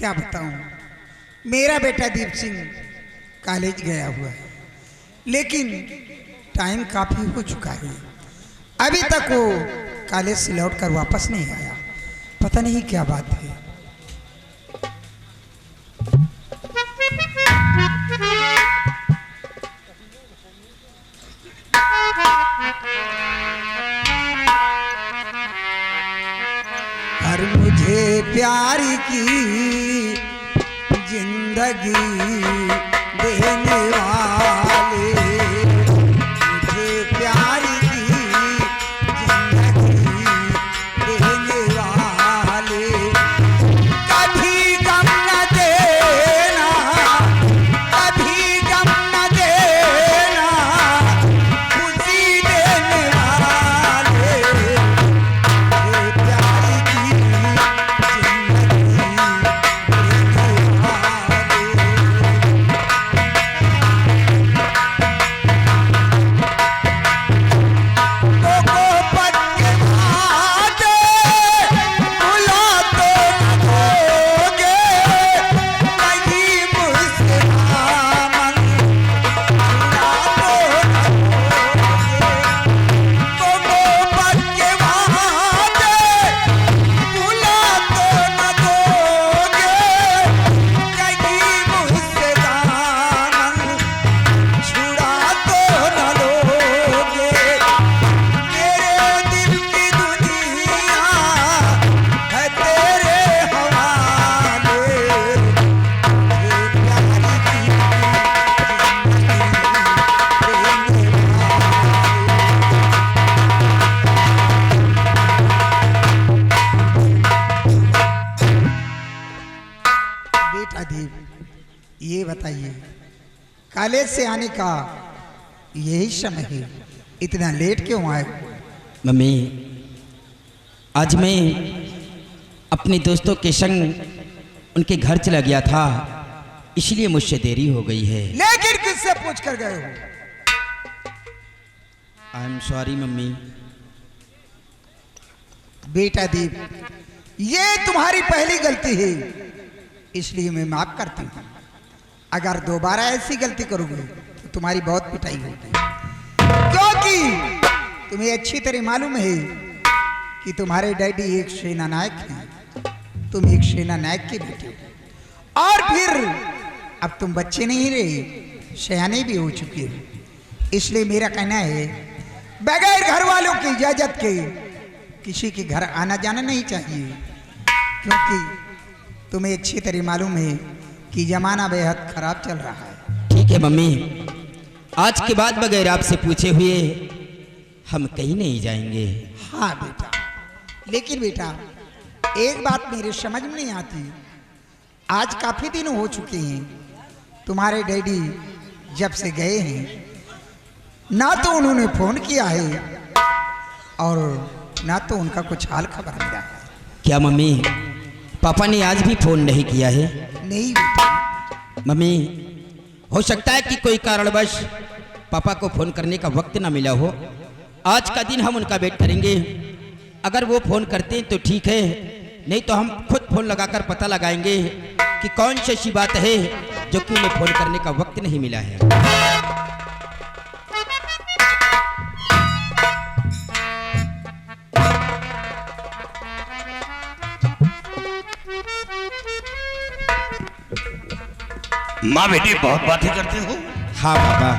क्या बताऊं, मेरा बेटा दीप सिंह कॉलेज गया हुआ है, लेकिन टाइम काफ़ी हो चुका है। अभी तक वो कॉलेज से लौटकर वापस नहीं आया। पता नहीं क्या बात है। हर मुझे प्यार की जिंदगी देने वाले, मुझे प्यार की जिंदगी देने वाले, कभी गम न देना, कभी गम न देना, खुशी देने वाले, मुझे प्यार की जिंदगी देने वाले। ये बताइए, कॉलेज से आने का यही समय है, इतना लेट क्यों आए? मम्मी, आज मैं अपने दोस्तों के संग उनके घर चला गया था, इसलिए मुझसे देरी हो गई है। लेकिन किससे पूछ कर गए हो? I am sorry mummy. बेटा दीप, ये तुम्हारी पहली गलती है, इसलिए मैं माफ करती हूँ। अगर दोबारा ऐसी गलती करोगे तो तुम्हारी बहुत पिटाई होगी, क्योंकि तुम्हें अच्छी तरह मालूम है कि तुम्हारे डैडी एक सेना नायक हैं, तुम एक सेना नायक के बेटे हो, और फिर अब तुम बच्चे नहीं रहे, सयाने भी हो चुके हो। इसलिए मेरा कहना है, बगैर घर वालों की इजाजत के किसी के घर आना जाना नहीं चाहिए, क्योंकि तुम्हें अच्छी तरह मालूम है कि जमाना बेहद खराब चल रहा है। ठीक है मम्मी, आज के बाद बगैर आपसे पूछे हुए हम कहीं नहीं जाएंगे। हाँ बेटा, लेकिन बेटा एक बात मेरे समझ में नहीं आती, आज काफी दिन हो चुके हैं तुम्हारे डैडी जब से गए हैं, ना तो उन्होंने फोन किया है और ना तो उनका कुछ हाल खबर मिला है। क्या मम्मी, पापा ने आज भी फोन नहीं किया है? नहीं बेटा। मम्मी, हो सकता है कि कोई कारणवश पापा को फोन करने का वक्त ना मिला हो। आज का दिन हम उनका वेट करेंगे, अगर वो फोन करते हैं तो ठीक है, नहीं तो हम खुद फोन लगाकर पता लगाएंगे कि कौन सी ऐसी बात है जो कि उन्हें फोन करने का वक्त नहीं मिला है। माँ बेटी बहुत बातें करते हो। हाँ पापा,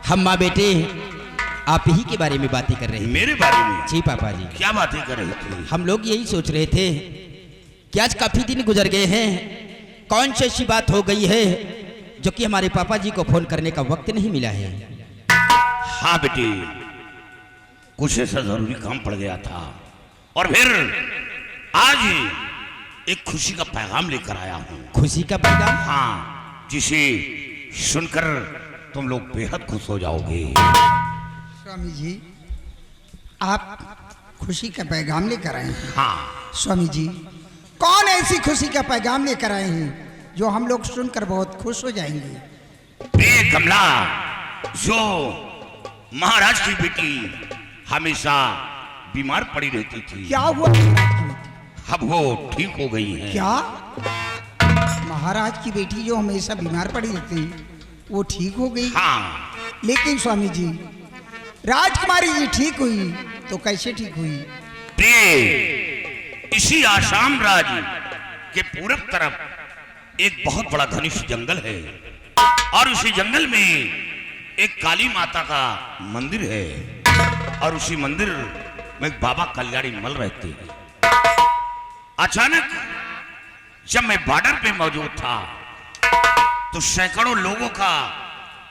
हम माँ बेटे आप ही के बारे में बातें कर रहे हैं। मेरे बारे में? जी पापा जी। क्या बातें कर रहे थे? हम लोग यही सोच रहे थे कि आज काफी दिन गुजर गए हैं, कौन सी ऐसी बात हो गई है जो कि हमारे पापा जी को फोन करने का वक्त नहीं मिला है। हाँ बेटी, कुछ ऐसा जरूरी काम पड़ गया था और फिर आज एक खुशी का पैगाम लेकर आया हूँ। खुशी का पैगाम? हाँ, जिसे सुनकर तुम लोग बेहद खुश हो जाओगे। स्वामी जी, आप खुशी का पैगाम लेकर आए हैं? हाँ स्वामी जी, कौन ऐसी खुशी का पैगाम लेकर आए हैं जो हम लोग सुनकर बहुत खुश हो जाएंगे? प्रिय कमला, जो महाराज की बेटी हमेशा बीमार पड़ी रहती थी, क्या हुआ? अब वो ठीक हो गई है। क्या? महाराज की बेटी जो हमेशा बीमार पड़ी रहती वो ठीक हो गई। हाँ, लेकिन स्वामी जी राजकुमारी जी ठीक हुई तो कैसे ठीक हुई? प्रिय, इसी आसाम राज्य के पूरब तरफ एक बहुत बड़ा घनिष्ठ जंगल है और उसी जंगल में एक काली माता का मंदिर है और उसी मंदिर में बाबा कल्याणी मल रहते हैं। अचानक जब मैं बॉर्डर पे मौजूद था तो सैकड़ों लोगों का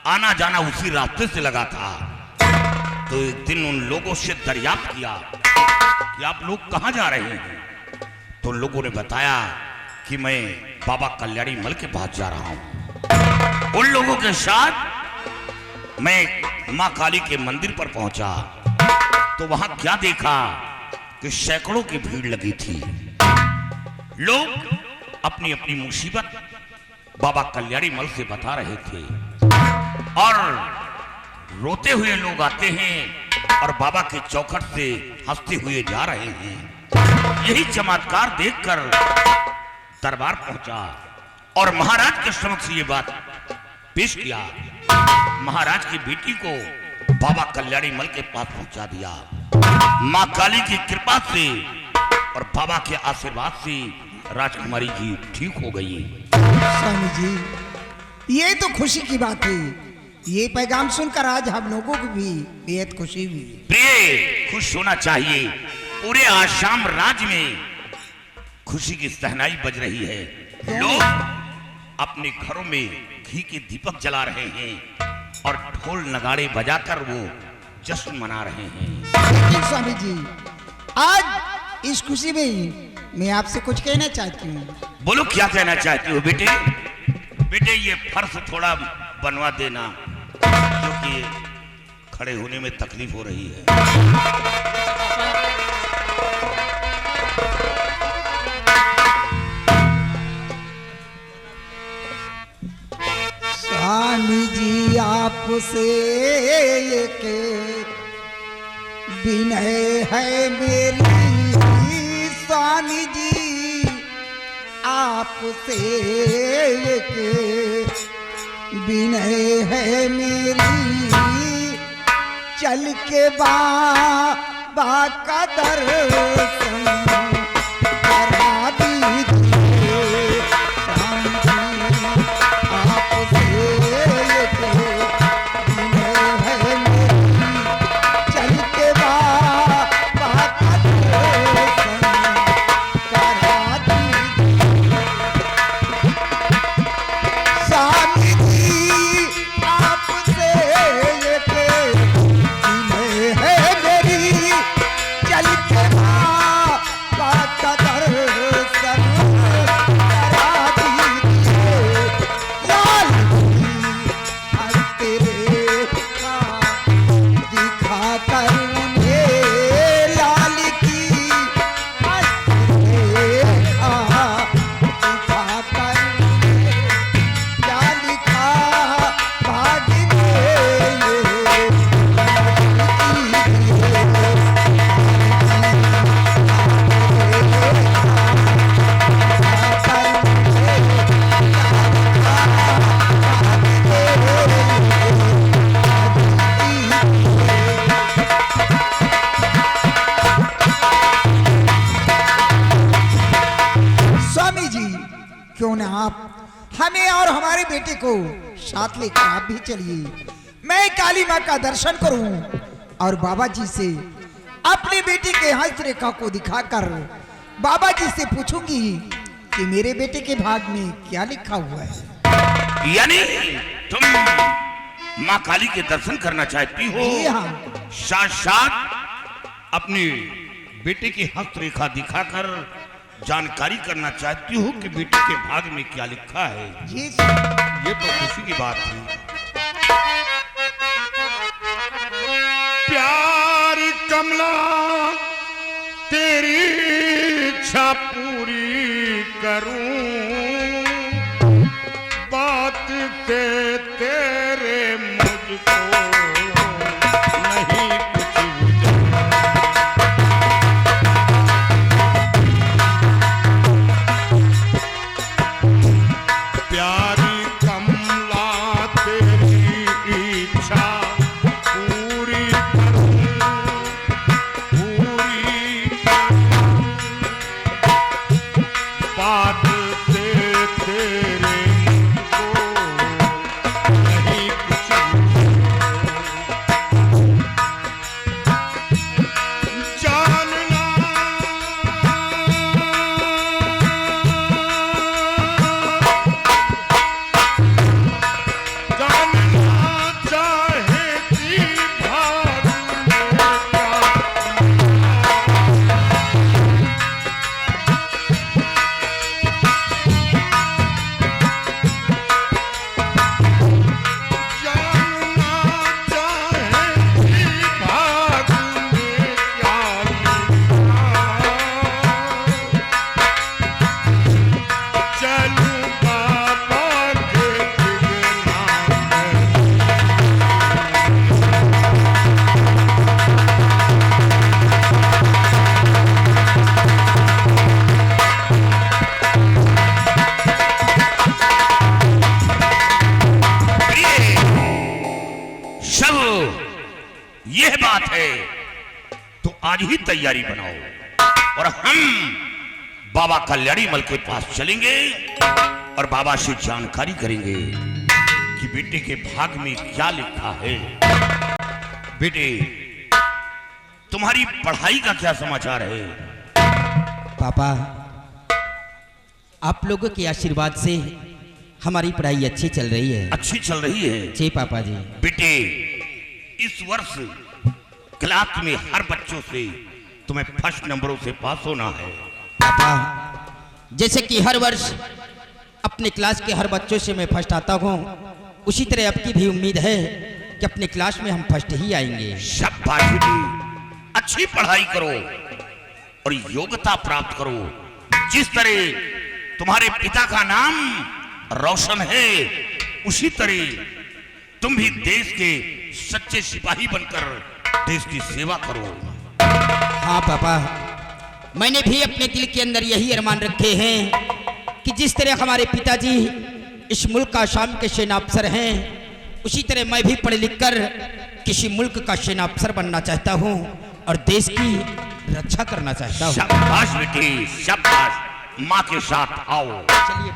आना जाना उसी रास्ते से लगा था। तो एक दिन उन लोगों से दरियाफ्त किया कि आप लोग कहां जा रहे हैं। तो लोगों ने बताया कि मैं बाबा कल्याणी मल के पास जा रहा हूं। उन लोगों के साथ मैं मां काली के मंदिर पर पहुंचा तो वहां क्या देखा कि सैकड़ों की भीड़ लगी थी। लोग अपनी अपनी मुसीबत बाबा कल्याणी मल से बता रहे थे और रोते हुए लोग आते हैं और बाबा के चौखट से हंसते हुए जा रहे हैं। यही चमत्कार देखकर दरबार पहुंचा और महाराज के समक्ष ये बात पेश किया। महाराज की बेटी को बाबा कल्याणी मल के पास पहुंचा दिया। मां काली की कृपा से और बाबा के आशीर्वाद से राजकुमारी जी ठीक हो गई। स्वामी जी ये तो खुशी की बात है। ये पैगाम सुनकर आज हम लोगों को भी बेहद खुशी हुई। प्रिय, खुश होना चाहिए। पूरे आसाम राज्य में खुशी की सहनाई बज रही है। लोग अपने घरों में घी के दीपक जला रहे हैं और ढोल नगाड़े बजाकर वो जश्न मना रहे हैं। लेकिन स्वामी जी आज इस खुशी में मैं आपसे कुछ कहना चाहती हूँ। बोलो, क्या कहना चाहती हो बेटे? बेटे ये फर्श थोड़ा बनवा देना क्योंकि खड़े होने में तकलीफ हो रही है। स्वामी जी आपसे एक विनय है मेरी। स्वामी जी आपसे एक विनय है मेरी। चल के बाबा का दर्शन करा दीजिए। स्वामी जी आपसे एक विनय है मेरी। चल के बाबा का दर्शन करा दीजिए। स्वामी जी आपसे एक विनय है मेरी। चल के बाबा का दर्शन करा दीजिए। लाल जी हर तेरे का दिखा कर उन्हें लाल की हर तेरे का दिखा कर क्या लिखा भाग स्वामी जी क्यों ना आप हमें और हमारे बेटे को साथ लेकर आप भी चलिए। मैं काली माँ का दर्शन करूं और बाबा जी से अपने बेटे के हस्तरेखा को दिखाकर बाबा जी से पूछूंगी कि मेरे बेटे के भाग में क्या लिखा हुआ है। यानी तुम मां काली के दर्शन करना चाहती हो? जी हाँ। साथ अपने बेटे की हस्तरेखा दिखाकर जानकारी करना चाहती हो कि बेटे के भाग में क्या लिखा है। जी ये तो खुशी की बात थी। प्यार कमला तेरी इच्छा पूरी करूं। बात से तेरे मुझको नहीं कुछ है तो आज ही तैयारी बनाओ और हम बाबा कल्याणी मल के पास चलेंगे और बाबा से जानकारी करेंगे कि बेटे के भाग में क्या लिखा है। बेटे, तुम्हारी पढ़ाई का क्या समाचार है? पापा, आप लोगों के आशीर्वाद से हमारी पढ़ाई अच्छी चल रही है। अच्छी चल रही है? जी पापा जी। बेटे, इस वर्ष क्लास में हर बच्चों से तुम्हें फर्स्ट नंबरों से पास होना है। पापा, जैसे कि हर वर्ष अपने क्लास के हर बच्चों से मैं फर्स्ट आता हूँ, उसी तरह आपकी भी उम्मीद है कि अपने क्लास में हम फर्स्ट ही आएंगे। शाबाश बेटी, अच्छी पढ़ाई करो और योग्यता प्राप्त करो। जिस तरह तुम्हारे पिता का नाम रोशन है, उसी तरह तुम भी देश के सच्चे सिपाही बनकर देश की सेवा करो। हाँ पापा, मैंने भी अपने दिल के अंदर यही अरमान रखे हैं कि जिस तरह हमारे पिताजी इस मुल्क का शाम के सेना अफसर हैं, उसी तरह मैं भी पढ़ लिख कर किसी मुल्क का सेना अफसर बनना चाहता हूँ और देश की रक्षा करना चाहता हूँ। शाबाश बेटी, शाबाश। माँ के साथ आओ। चलिए।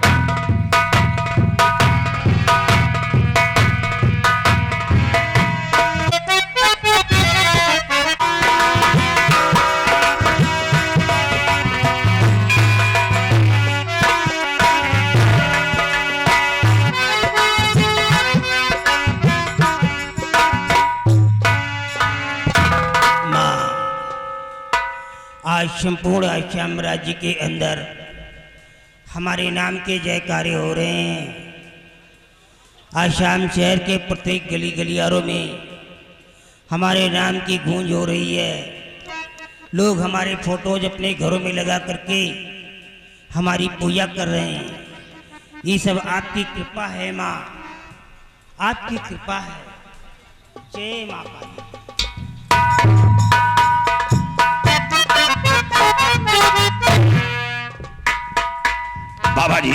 आज संपूर्ण आसाम राज्य के अंदर हमारे नाम के जयकारे हो रहे हैं। आसाम शहर के प्रत्येक गली गलियारों में हमारे नाम की गूंज हो रही है। लोग हमारे फोटोज अपने घरों में लगा करके हमारी पूजा कर रहे हैं। ये सब आपकी कृपा है माँ, आपकी कृपा है। जय माँ काली। बाबा जी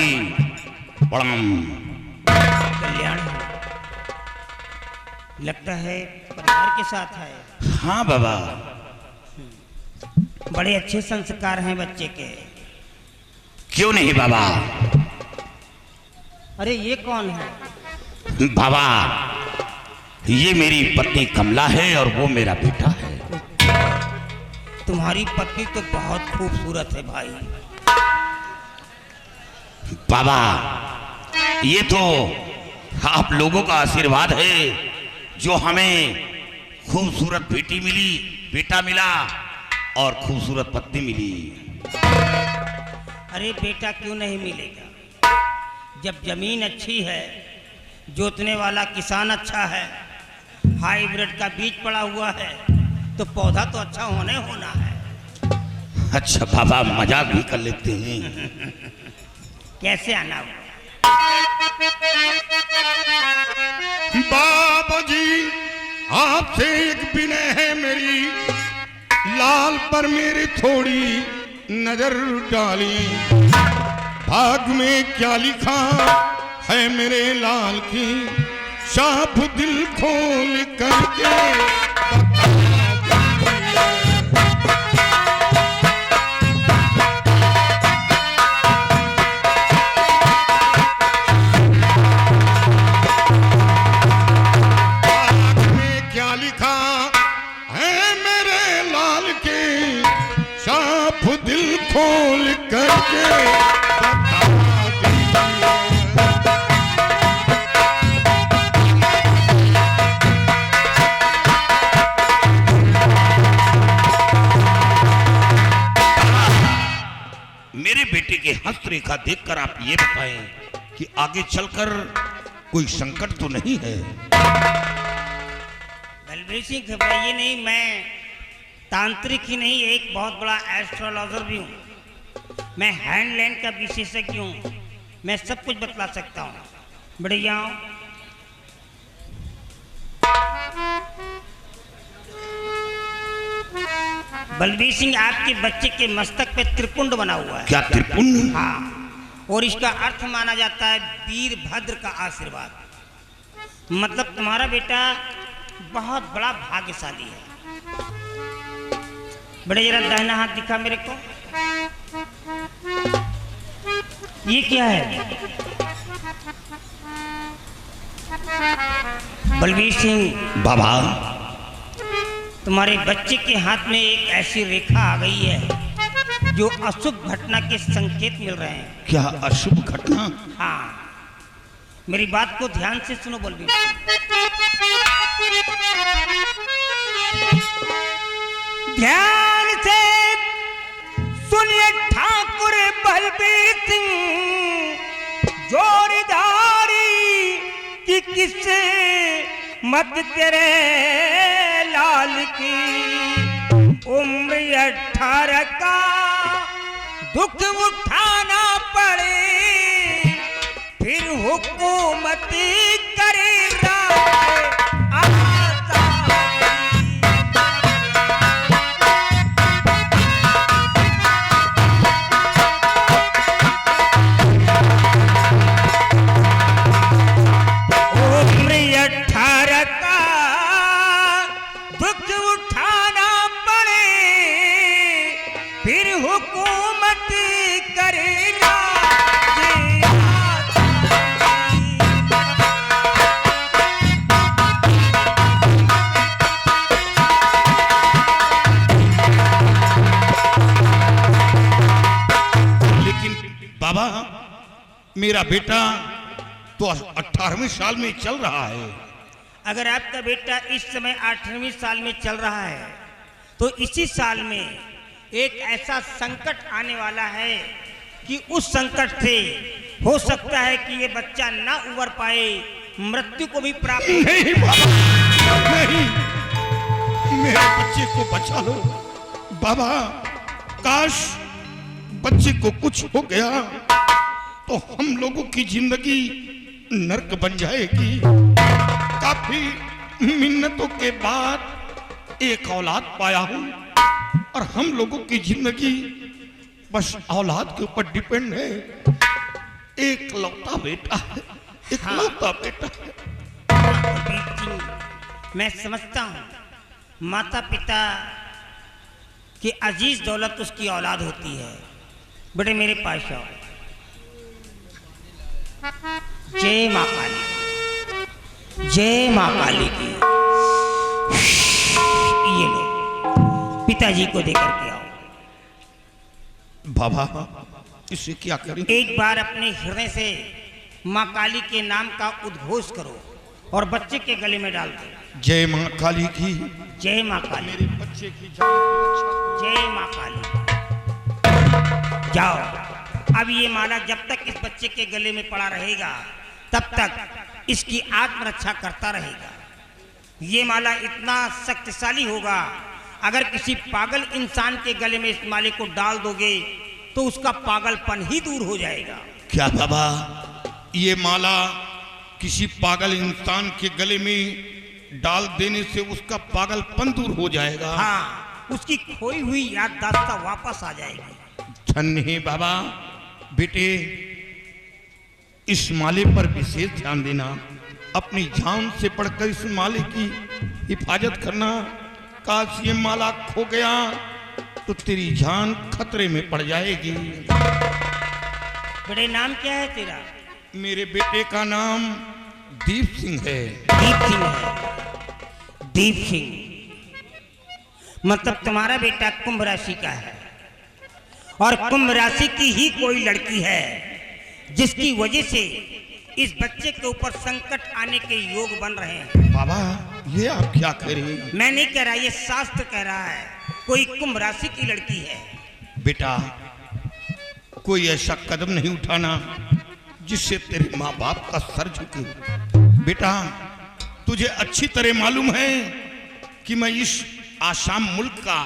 प्रणाम। कल्याण लगता है परिवार के साथ है। हाँ बाबा। बड़े अच्छे संस्कार हैं बच्चे के। क्यों नहीं बाबा? अरे ये कौन है? बाबा, ये मेरी पत्नी कमला है और वो मेरा बेटा है। तुम्हारी पत्नी तो बहुत खूबसूरत है भाई। बाबा, ये तो आप लोगों का आशीर्वाद है जो हमें खूबसूरत बेटा मिला और खूबसूरत पत्नी मिली। अरे बेटा क्यों नहीं मिलेगा? जब जमीन अच्छी है, जोतने वाला किसान अच्छा है, हाइब्रिड का बीज पड़ा हुआ है, तो पौधा तो अच्छा होना है। अच्छा बाबा, मजाक भी कर लेते हैं। कैसे आना हुआ? बाबा जी, आपसे एक विनय है मेरी, लाल पर मेरी थोड़ी नजर डाली। भाग में क्या लिखा है मेरे लाल की, साफ दिल खोल करके खोल करके बता मेरे बेटे के हस्तरेखा देखकर आप ये बताएं कि आगे चलकर कोई संकट तो नहीं है? बलबीर सिंह घबराइए नहीं, मैं तांत्रिक ही नहीं, एक बहुत बड़ा एस्ट्रोलॉजर भी हूँ। मैं हैंडलैंड का विशेषज्ञ हूँ, मैं सब कुछ बतला सकता हूँ। बढ़िया। बलबीर सिंह, आपके बच्चे के मस्तक पे त्रिपुंड बना हुआ है। क्या त्रिपुंड? हाँ, और इसका अर्थ माना जाता है वीरभद्र का आशीर्वाद। मतलब तुम्हारा बेटा बहुत बड़ा भाग्यशाली है। बड़े जरा दाहिना हाथ दिखा मेरे को। ये क्या है? बलबीर सिंह बाबा, तुम्हारे बच्चे के हाथ में एक ऐसी रेखा आ गई है जो अशुभ घटना के संकेत मिल रहे हैं। क्या अशुभ घटना? हाँ, मेरी बात को ध्यान से सुनो बलबीर। ध्यान से सुनिए ठाकुर बलबीर सिंह, जोड़ीदारी की किससे मत तेरे लाल की, उम्र 18 का दुख उठाना पड़े, फिर हुकूमत करे बाबा, मेरा बेटा तो 18वें साल में चल रहा है। अगर आपका बेटा इस समय 18वीं साल में चल रहा है तो इसी साल में एक ऐसा संकट आने वाला है कि उस संकट से हो सकता है कि ये बच्चा ना उबर पाए, मृत्यु को भी प्राप्त। नहीं बाबा, नहीं, मेरे बच्चे को बचा लो बाबा। काश बच्चे को कुछ हो गया तो हम लोगों की जिंदगी नर्क बन जाएगी। काफी मिन्नतों के बाद एक औलाद पाया हूं और हम लोगों की जिंदगी बस औलाद के ऊपर डिपेंड है। एक लौता बेटा है, एक लौता बेटा है। मैं समझता हूँ माता पिता की अजीज दौलत उसकी औलाद होती है। बेटे मेरे पास आओ। जय माँ काली, जय माँ काली की। ये लो, पिताजी को देकर के आओ। बाबा, इसे क्या करें? एक बार अपने हृदय से माँ काली के नाम का उद्घोष करो और बच्चे के गले में डाल दो। जय माँ काली की। जय माँ काली। मेरे बच्चे की जान की रक्षा। जय माँ काली। जाओ, अब ये माला जब तक इस बच्चे के गले में पड़ा रहेगा तब तक इसकी आत्मरक्षा करता रहेगा। ये माला इतना शक्तिशाली होगा, अगर किसी पागल इंसान के गले में इस माले को डाल दोगे तो उसका पागलपन ही दूर हो जाएगा। क्या बाबा, ये माला किसी पागल इंसान के गले में डाल देने से उसका पागलपन दूर हो जाएगा? हाँ, उसकी खोई हुई याददाश्त वापस आ जाएगी। धन्य बाबा। बेटे, इस माले पर विशेष ध्यान देना, अपनी जान से बढ़कर इस माले की हिफाजत करना। काश ये माला खो गया तो तेरी जान खतरे में पड़ जाएगी। बेटे नाम क्या है तेरा? मेरे बेटे का नाम दीप सिंह है। दीप सिंह है। दीप सिंह मतलब तुम्हारा बेटा कुंभ राशि का है और कुंभ राशि की ही कोई लड़की है जिसकी वजह से इस बच्चे के ऊपर संकट आने के योग बन रहे हैं। बाबा, ये आप क्या कह रहे हैं? मैं नहीं कह रहा, ये शास्त्र कह रहा है। कोई कुंभ राशि की लड़की है। बेटा, कोई ऐसा कदम नहीं उठाना जिससे तेरे माँ बाप का सर झुके। बेटा, तुझे अच्छी तरह मालूम है कि मैं इस आसाम मुल्क का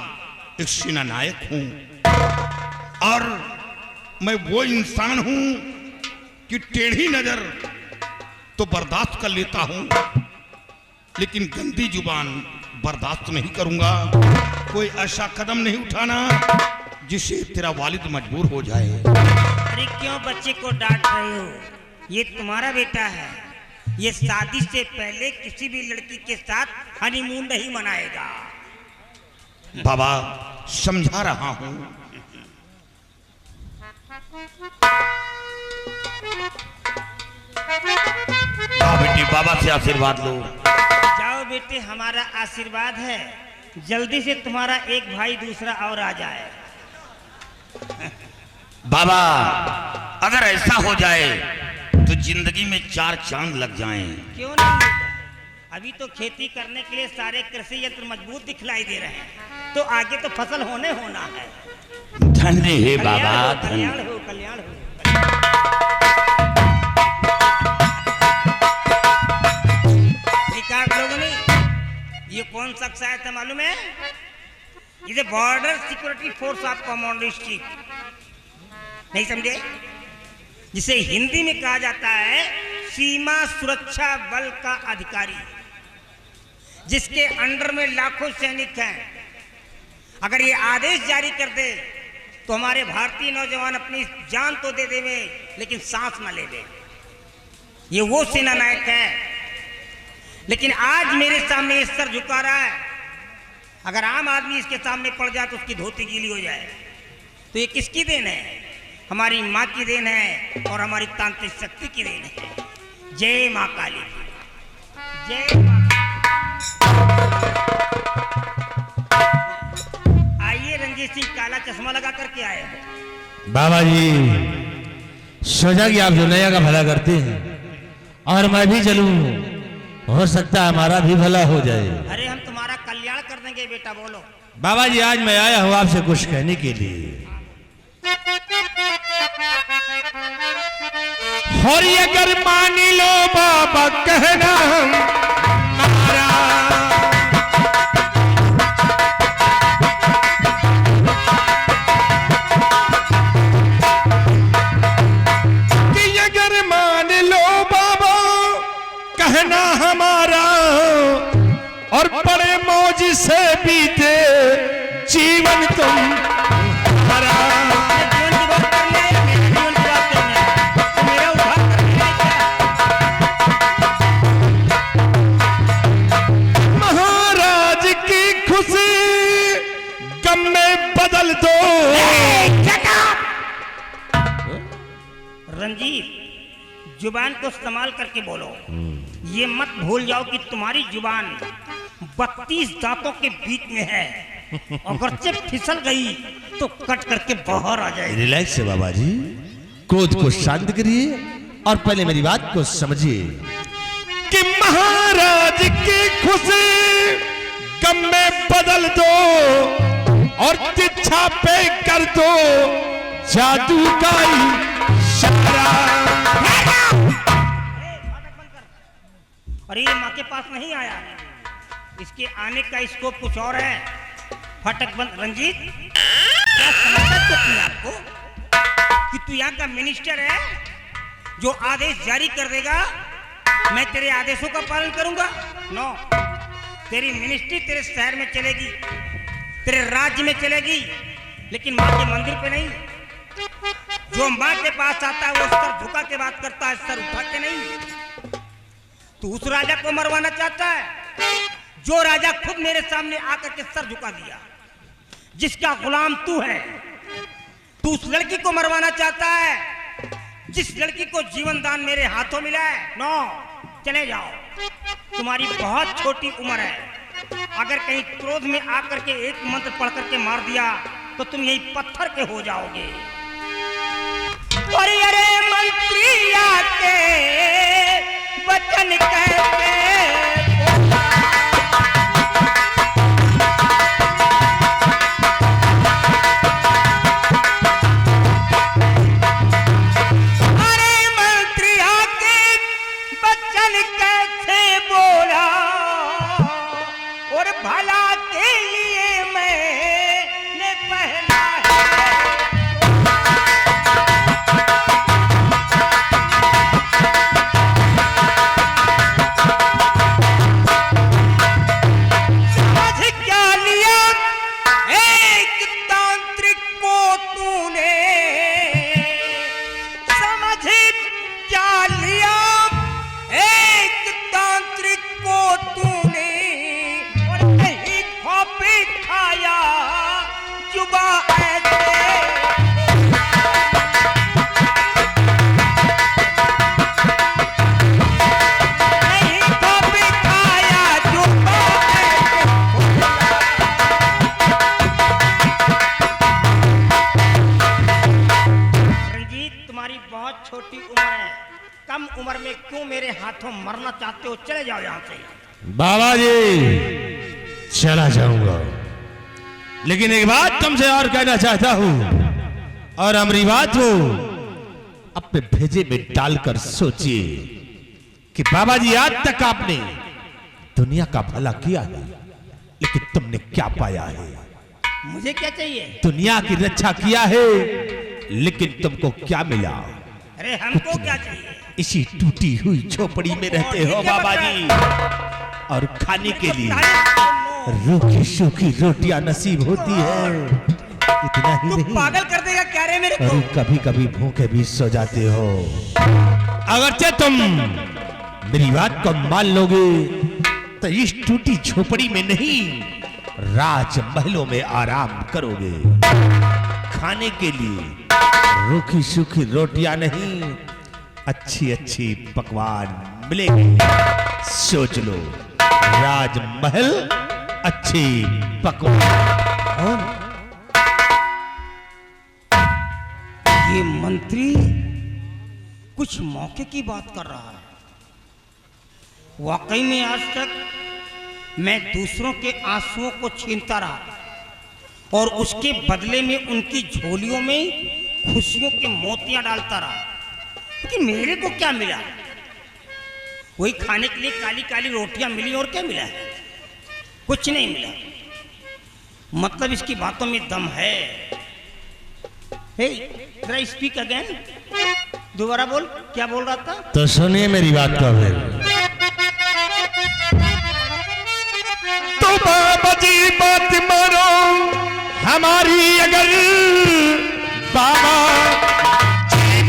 एक सेना नायक हूं और मैं वो इंसान हूं कि टेढ़ी नजर तो बर्दाश्त कर लेता हूं, लेकिन गंदी जुबान बर्दाश्त नहीं करूंगा। कोई ऐसा कदम नहीं उठाना जिससे तेरा वालिद मजबूर हो जाए। अरे क्यों बच्चे को डांट रहे हो? ये तुम्हारा बेटा है। ये शादी से पहले किसी भी लड़की के साथ हनीमून नहीं मनाएगा। बाबा समझा रहा हूं। बेटी बाबा से आशीर्वाद लो। जाओ बेटे, हमारा आशीर्वाद है जल्दी से तुम्हारा एक भाई दूसरा और आ जाए। बाबा अगर ऐसा हो जाए तो जिंदगी में 4 चांद लग जाएं। क्यों नहीं बेटा? अभी तो खेती करने के लिए सारे कृषि यंत्र मजबूत दिखलाई दे रहे हैं, तो आगे तो फसल होना है। धन्य है बाबा, कल्याण धन्य। हो, कल्याण हो। आप लोगों ने ये कौन शख्स आया था मालूम है? ये border security force of commander in chief, नहीं समझे? जिसे हिंदी में कहा जाता है सीमा सुरक्षा बल का अधिकारी, जिसके अंडर में लाखों सैनिक हैं। अगर ये आदेश जारी कर दे तो हमारे भारतीय नौजवान अपनी जान तो दे देवे लेकिन सांस न ले दे। ये वो सेना नायक है, लेकिन आज मेरे सामने ये सर झुका रहा है। अगर आम आदमी इसके सामने पड़ जाए तो उसकी धोती गीली हो जाए। तो ये किसकी देन है? हमारी माँ की देन है और हमारी तांत्रिक शक्ति की देन है। जय माँ काली की, जय माँ। आइए रंजीत सिंह, काला चश्मा लगा करके आए हैं। बाबा जी सोचा कि आप दुनिया का भला करते हैं और मैं भी चलूं, हो सकता है हमारा भी भला हो जाए। अरे हम तुम्हारा कल्याण कर देंगे बेटा, बोलो। बाबा जी आज मैं आया हूं आपसे कुछ कहने के लिए। और अगर मान लो बाबा कहना हमारा, कि अगर मान लो बाबा कहना हमारा और बड़े मौज से बीते जीवन तुम हमारा। महाराज की खुशी गम में बदल दो। रंजीत, जुबान को इस्तेमाल करके बोलो। ये मत भूल जाओ कि तुम्हारी जुबान 32 दांतों के बीच में है। अगर से फिसल गई तो कट करके बाहर आ जाएगी। रिलैक्स है बाबा जी, क्रोध को शांत करिए और पहले मेरी बात को समझिए कि महाराज की खुशी गम में बदल दो और तिरछा पे कर दो जादू का इशारा। अरे ये माँ के पास नहीं आया, इसके आने का स्कोप कुछ और है। फटक बंद। रंजीत, क्या समझता तो अपने आपको कि तू यहाँ का मिनिस्टर है जो आदेश जारी कर देगा, मैं तेरे आदेशों का पालन करूंगा? नो, तेरी मिनिस्ट्री तेरे शहर में चलेगी, तेरे राज्य में चलेगी, लेकिन माँ के मंदिर पे नहीं। जो माँ के पास आता है वो सर झुका के बात करता है, सर उठा के नहीं। तू उस राजा को मरवाना चाहता है जो राजा खुद मेरे सामने आकर के सर झुका दिया, जिसका गुलाम तू है। तू उस लड़की को मरवाना चाहता है जिस लड़की को जीवन दान मेरे हाथों मिला है। नो, चले जाओ, तुम्हारी बहुत छोटी उम्र है। अगर कहीं क्रोध में आकर के एक मंत्र पढ़ करके मार दिया तो तुम यही पत्थर के हो जाओगे। अरे मंत्री आके वचन कहते कम उम्र में क्यों मेरे हाथों मरना चाहते हो? चले जाओ यहाँ से। बाबा जी चला जाऊंगा, लेकिन एक बात तुमसे और कहना चाहता हूं, और हमारी बात हो अपने भेजे में डालकर सोचिए कि बाबा जी आज तक आपने दुनिया का भला किया है, लेकिन तुमने क्या पाया है? मुझे क्या चाहिए? दुनिया की रक्षा किया है, लेकिन तुमको क्या मिला? अरे हमको क्या चाहिए? इसी टूटी हुई झोपड़ी में रहते हो बाबा जी, और खाने के लिए रूखी सूखी रोटियां नसीब होती है। इतना ही तू नहीं, पागल कर देगा क्या रे मेरे को? और कभी कभी भूखे भी सो जाते हो। अगरचे तुम मेरी बात को मान लोगे तो इस टूटी झोपड़ी में नहीं, राजमहलों में आराम करोगे। खाने के लिए रूखी सूखी रोटियां नहीं, अच्छी अच्छी पकवान मिलेंगे। सोच लो, राजमहल, अच्छी पकवान। ये मंत्री कुछ मौके की बात कर रहा है। वाकई में आज तक मैं दूसरों के आंसुओं को छीनता रहा और उसके बदले में उनकी झोलियों में खुशियों के मोतियां डालता रहा, लेकिन मेरे को क्या मिला? वही खाने के लिए काली काली रोटियां मिली, और क्या मिला? कुछ नहीं मिला। मतलब इसकी बातों में दम है। हे, जरा स्पीक अगेन, दोबारा बोल, क्या बोल रहा था? तो सुनिए मेरी बात का फिर। तो बाबा जी बात मानो हमारी, अगर बाबा जी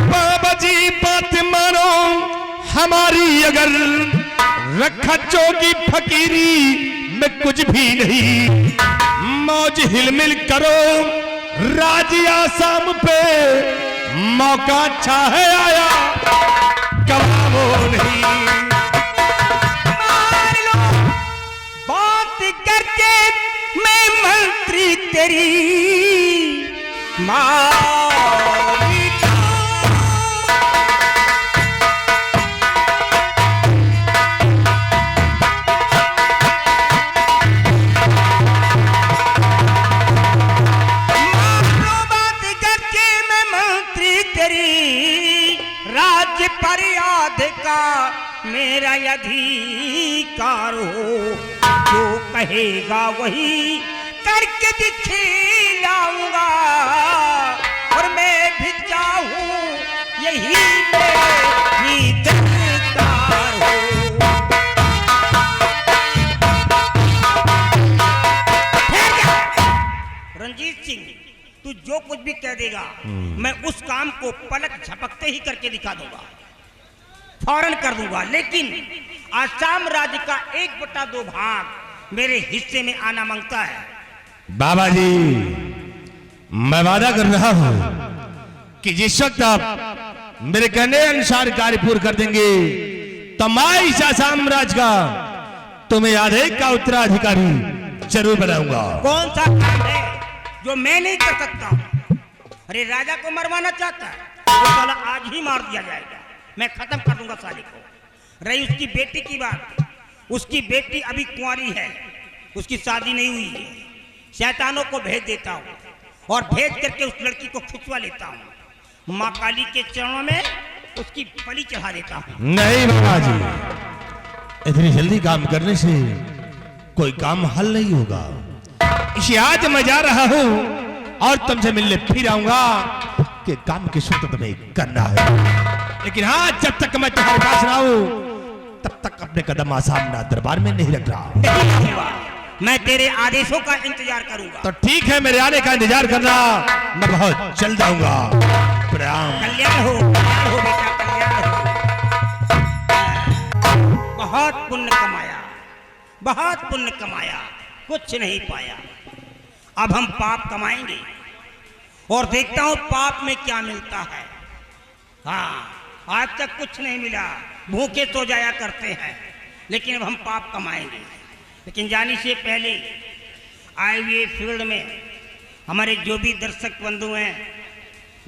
बाबा जी बात मानो हमारी, अगर रखा जोगी फकीरी में कुछ भी नहीं। मौज हिलमिल करो राज आसाम पे, मौका अच्छा है आया, गवाओ नहीं। बात करके मैं मंत्री तेरी मारी मेरा अधिकार हो, जो कहेगा वही करके दिखलाऊंगा, और मैं भी चाहूं यही मेरी दरकार हो। रंजीत सिंह, तू जो कुछ भी कह देगा मैं उस काम को पलक झपकते ही करके दिखा दूंगा, फौरन कर दूंगा। लेकिन आसाम राज्य का 1/2 भाग मेरे हिस्से में आना मांगता है। बाबा जी मैं वादा कर रहा हूं कि जिस वक्त आप मेरे कहने अनुसार कार्य पूर्ण कर देंगे तो मैं इस आसाम राज्य का तुम्हें आधे का उत्तराधिकारी जरूर बनाऊंगा। कौन सा काम है जो मैं नहीं कर सकता? अरे राजा को मरवाना चाहता है, वो साला आज ही मार दिया जाएगा, मैं खत्म कर दूंगा साले को। रही उसकी बेटी की बात, उसकी बेटी अभी कुंवारी है, उसकी शादी नहीं हुई है। शैतानों को भेज देता हूँ और भेज करके उस लड़की को खिंचवा लेता हूँ, माँ काली के चरणों में उसकी बलि चढ़ा देता हूँ। नहीं बाबा जी, इतनी जल्दी काम करने से कोई काम हल नहीं होगा। इसे आज मैं जा रहा हूँ और तुमसे मिलने फिर आऊंगा कि काम की सूरत तुम्हें करना है। लेकिन हाँ, जब तक मैं तुम्हारे पास ना हूं तब तक अपने कदम आसाम दरबार में नहीं रख रहा। नहीं आऊंगा, मैं तेरे आदेशों का इंतजार करूंगा। तो ठीक है, मेरे आने का इंतजार करना, मैं बहुत जल्द आऊंगा। प्रणाम। कल्याण हो बेटा, कल्याण हो। बहुत पुण्य कमाया, बहुत पुण्य कमाया, कुछ नहीं पाया। अब हम पाप कमाएंगे और देखता हूं पाप में क्या मिलता है। हाँ, आज तक कुछ नहीं मिला, भूखे सो जाया करते हैं। लेकिन अब हम पाप कमाएंगे। लेकिन जाने से पहले आए हुए फील्ड में हमारे जो भी दर्शक बंधु हैं,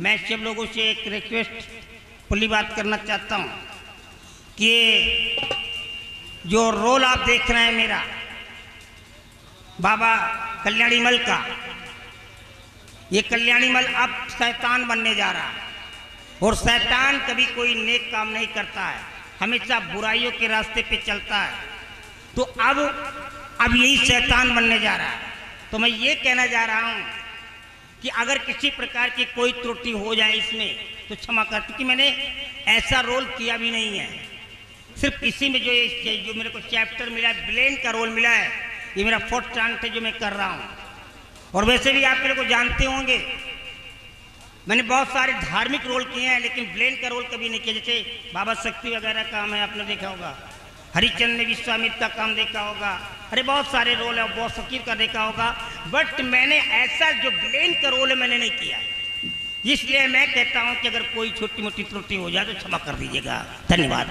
मैं सब लोगों से एक रिक्वेस्ट खुली बात करना चाहता हूँ कि जो रोल आप देख रहे हैं मेरा बाबा कल्याणी मल का, ये कल्याणी मल अब शैतान बनने जा रहा है। और शैतान कभी कोई नेक काम नहीं करता है, हमेशा बुराइयों के रास्ते पे चलता है। तो अब यही शैतान बनने जा रहा है। तो मैं ये कहना जा रहा हूँ कि अगर किसी प्रकार की कोई त्रुटि हो जाए इसमें तो क्षमा कर, क्योंकि मैंने ऐसा रोल किया भी नहीं है। सिर्फ इसी में जो मेरे को चैप्टर मिला है, विलेन का रोल मिला है, ये मेरा फोर्थ चांस है जो मैं कर रहा हूँ। और वैसे भी आप मेरे को जानते होंगे, मैंने बहुत सारे धार्मिक रोल किए हैं, लेकिन विलेन का रोल कभी नहीं किया। जैसे बाबा शक्ति वगैरह काम है, आपने देखा होगा, हरिचंद ने विश्वामित्र का काम देखा होगा, अरे बहुत सारे रोल है, बहुत फकीर का देखा होगा। बट मैंने ऐसा जो विलेन का रोल है मैंने नहीं किया। इसलिए मैं कहता हूं कि अगर कोई छोटी मोटी त्रुटि हो जाए तो क्षमा कर दीजिएगा। धन्यवाद।